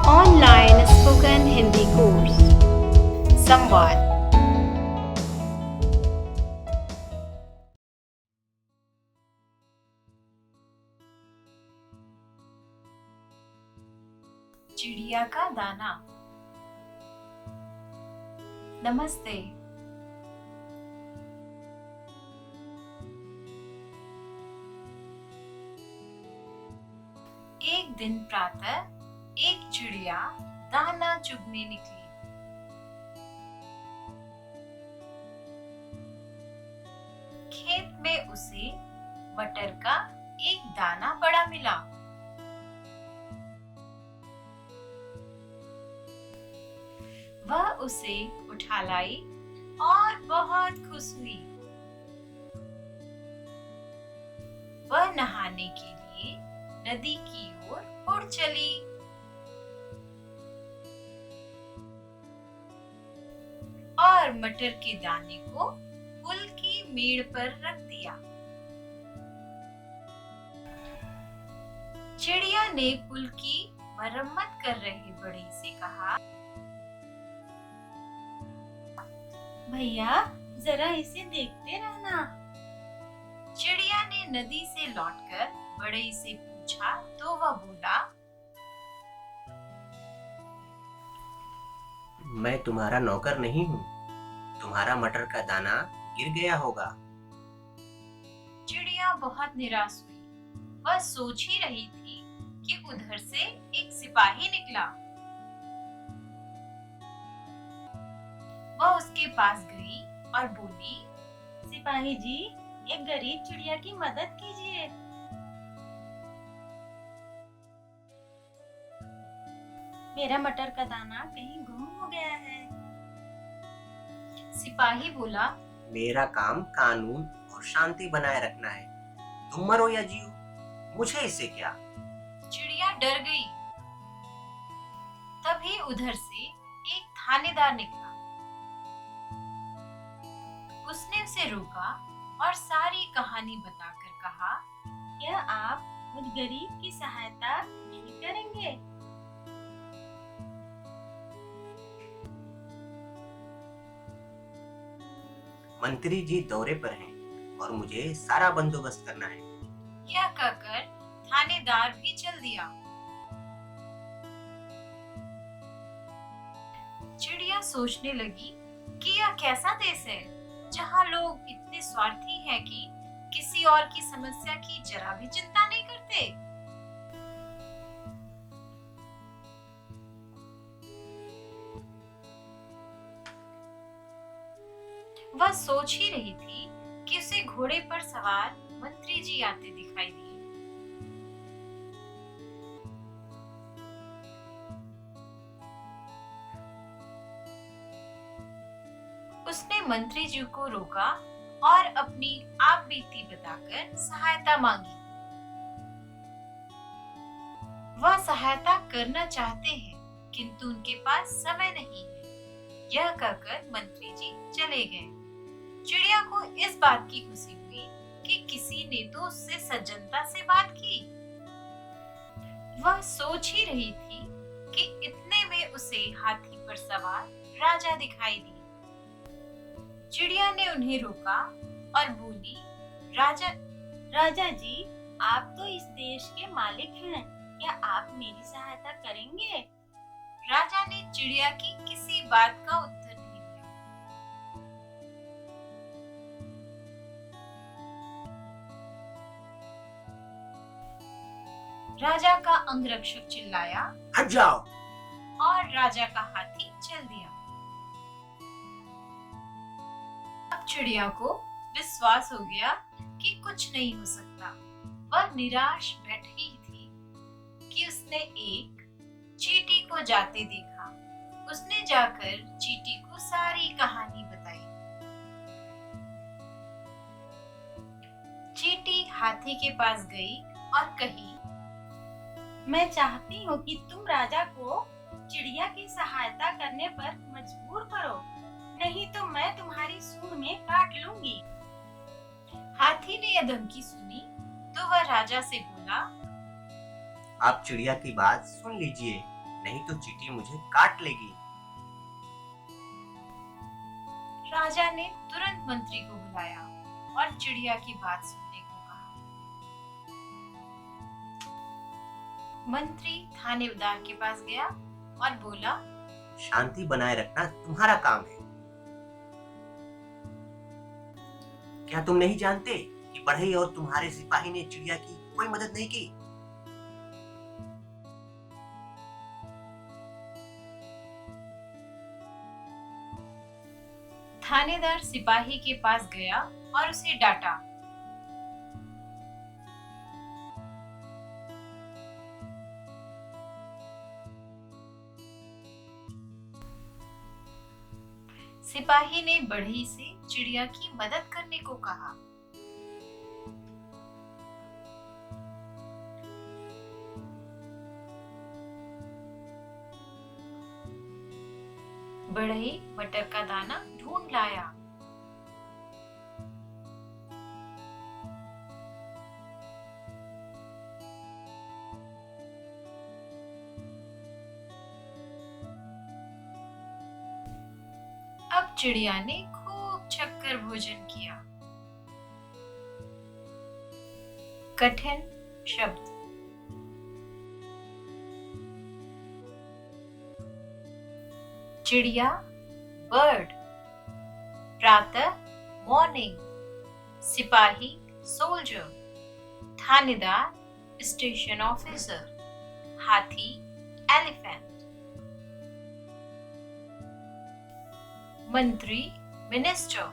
Online spoken Hindi course संवाद। चिड़िया का दाना। नमस्ते। एक दिन प्रातः एक चिड़िया दाना चुगने निकली। खेत में उसे मटर का एक दाना पड़ा मिला। वह उसे उठा लाई और बहुत खुश हुई। वह नहाने के लिए नदी की ओर उड़ चली। और मटर के दाने को पुल की मेड़ पर रख दिया। चिड़िया ने पुल की मरम्मत कर रहे बड़े से कहा, भैया जरा इसे देखते रहना। चिड़िया ने नदी से लौटकर बड़े से पूछा तो वह बोला, मैं तुम्हारा नौकर नहीं हूँ। तुम्हारा मटर का दाना गिर गया होगा। चिड़िया बहुत निराश हुई। वह सोच ही रही थी कि उधर से एक सिपाही निकला। वह उसके पास गई और बोली, सिपाही जी, एक गरीब चिड़िया की मदद कीजिए। मेरा मटर का दाना कहीं गुम हो गया है। सिपाही बोला, मेरा काम कानून और शांति बनाए रखना है। तुम मरो या जियो, मुझे इससे क्या। चिड़िया डर गई। तभी उधर से एक थानेदार निकला। उसने उसे रोका और सारी कहानी बताकर कहा, क्या आप मुझ गरीब की सहायता नहीं करेंगे? मंत्री जी दौरे पर हैं और मुझे सारा बंदोबस्त करना है। यह कहकर थानेदार भी चल दिया। चिड़िया सोचने लगी कि यह कैसा देश है जहाँ लोग इतने स्वार्थी हैं कि किसी और की समस्या की जरा भी चिंता नहीं करते। वह सोच ही रही थी कि उसे घोड़े पर सवार मंत्री जी आते दिखाई दिए। उसने मंत्री जी को रोका और अपनी आप बीती बताकर सहायता मांगी। वह सहायता करना चाहते हैं किंतु उनके पास समय नहीं है। यह कहकर मंत्री जी चले गए। चिड़िया को इस बात की खुशी हुई कि किसी ने तो उससे सज्जनता से बात की। वह सोच ही रही थी कि इतने में उसे हाथी पर सवार राजा दिखाई दिए। चिड़िया ने उन्हें रोका और बोली, राजा जी, आप तो इस देश के मालिक हैं। क्या आप मेरी सहायता करेंगे? राजा ने चिड़िया की किसी बात का उत्तर नहीं दिया। राजा का अंगरक्षक चिल्लाया, हट जाओ। और राजा का हाथी चल दिया। अब चिड़िया को विश्वास हो गया कि कुछ नहीं हो सकता। वह निराश बैठी थी कि उसने एक चींटी को जाते देखा। उसने जाकर चींटी को सारी कहानी बताई। चींटी हाथी के पास गई और कही, मैं चाहती हूँ कि तुम राजा को चिड़िया की सहायता करने पर मजबूर करो, नहीं तो मैं तुम्हारी सूंड में काट लूंगी। हाथी ने यह धमकी सुनी तो वह राजा से बोला, आप चिड़िया की बात सुन लीजिए, नहीं तो चींटी मुझे काट लेगी। राजा ने तुरंत मंत्री को बुलाया और चिड़िया की बात सुनने को कहा। मंत्री थानेदार के पास गया और बोला, शांति बनाए रखना तुम्हारा काम है। क्या तुम नहीं जानते कि बढ़ई और तुम्हारे सिपाही ने चिड़िया की कोई मदद नहीं की? थानेदार सिपाही के पास गया और उसे डांटा। सिपाही ने बढ़ई से चिड़िया की मदद करने को कहा। बढ़ई मटर का दाना ढूंढ लाया। अब चिड़िया ने खूब छक्कर भोजन किया। कठिन शब्द। चिड़िया बर्ड, प्रातः मॉर्निंग, सिपाही सोल्जर, थानेदार स्टेशन ऑफिसर, हाथी एलिफेंट, मंत्री मिनिस्टर,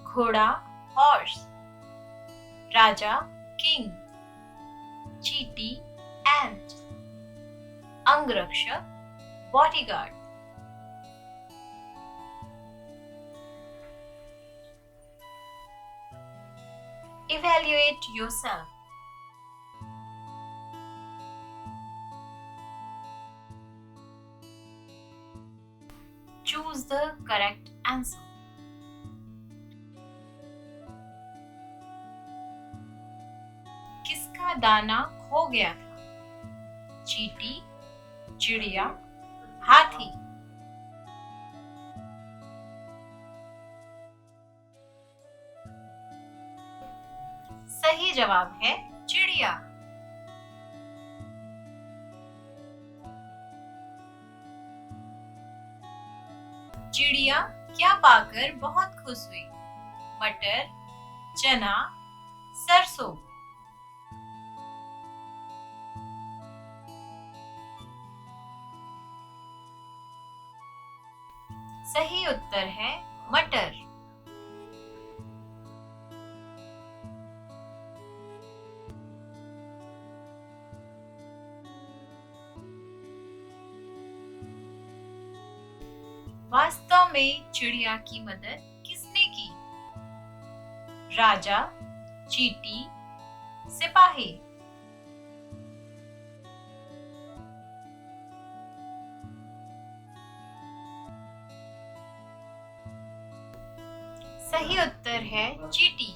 घोड़ा हॉर्स, राजा किंग, चींटी एंट, अंगरक्षक bodyguard. Evaluate yourself. Choose the correct answer. किसका दाना खो गया था? चींटी, चिड़िया, हाथी। सही जवाब है चिड़िया। चिड़िया क्या पाकर बहुत खुश हुई? मटर, चना, सरसों। सही उत्तर है मटर। वास्तव में चिड़िया की मदद किसने की? राजा, चींटी, सिपाही। सही उत्तर है चींटी।